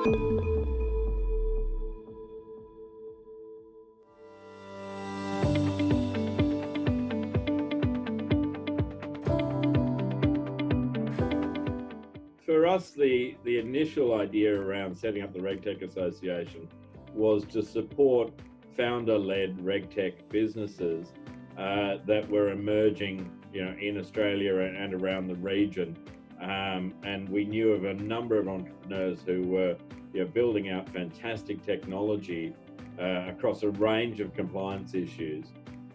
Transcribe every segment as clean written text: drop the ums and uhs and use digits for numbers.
For us, the initial idea around setting up the RegTech Association was to support founder-led RegTech businesses that were emerging, in Australia and around the region. And we knew of a number of entrepreneurs who were, building out fantastic technology across a range of compliance issues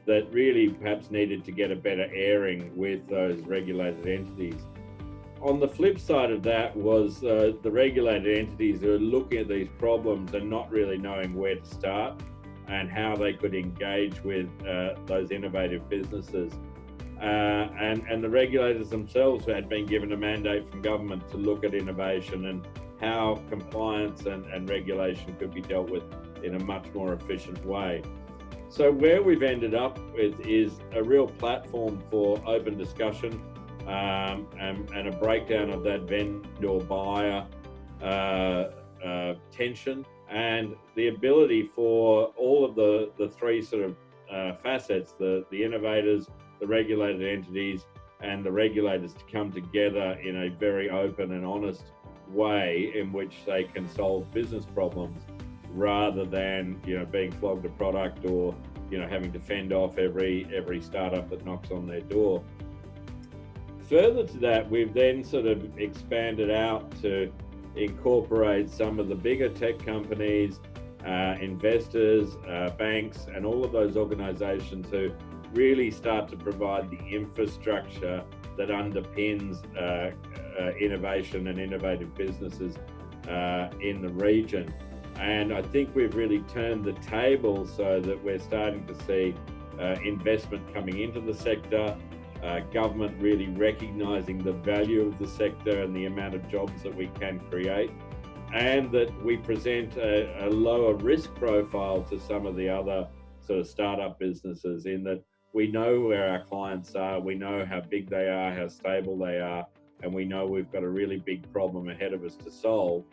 that really perhaps needed to get a better airing with those regulated entities. On the flip side of that was the regulated entities who are looking at these problems and not really knowing where to start and how they could engage with those innovative businesses. And the regulators themselves had been given a mandate from government to look at innovation and how compliance and regulation could be dealt with in a much more efficient way. So where we've ended up with is a real platform for open discussion and a breakdown of that vendor-buyer tension, and the ability for all of the three sort of facets, the innovators, the regulated entities, and the regulators to come together in a very open and honest way in which they can solve business problems rather than being flogged a product or having to fend off every startup that knocks on their door. Further to that, we've then sort of expanded out to incorporate some of the bigger tech companies, investors, banks, and all of those organizations who really start to provide the infrastructure that underpins innovation and innovative businesses in the region. And I think we've really turned the table so that we're starting to see investment coming into the sector, government really recognizing the value of the sector and the amount of jobs that we can create, and that we present a lower risk profile to some of the other sort of startup businesses, in that we know where our clients are, we know how big they are, how stable they are, and we know we've got a really big problem ahead of us to solve.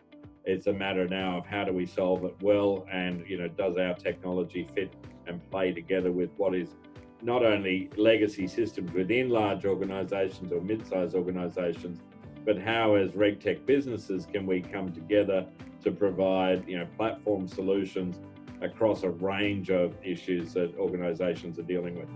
It's a matter now of how do we solve it well, and does our technology fit and play together with what is not only legacy systems within large organizations or mid-sized organizations, but how as RegTech businesses can we come together to provide platform solutions across a range of issues that organizations are dealing with.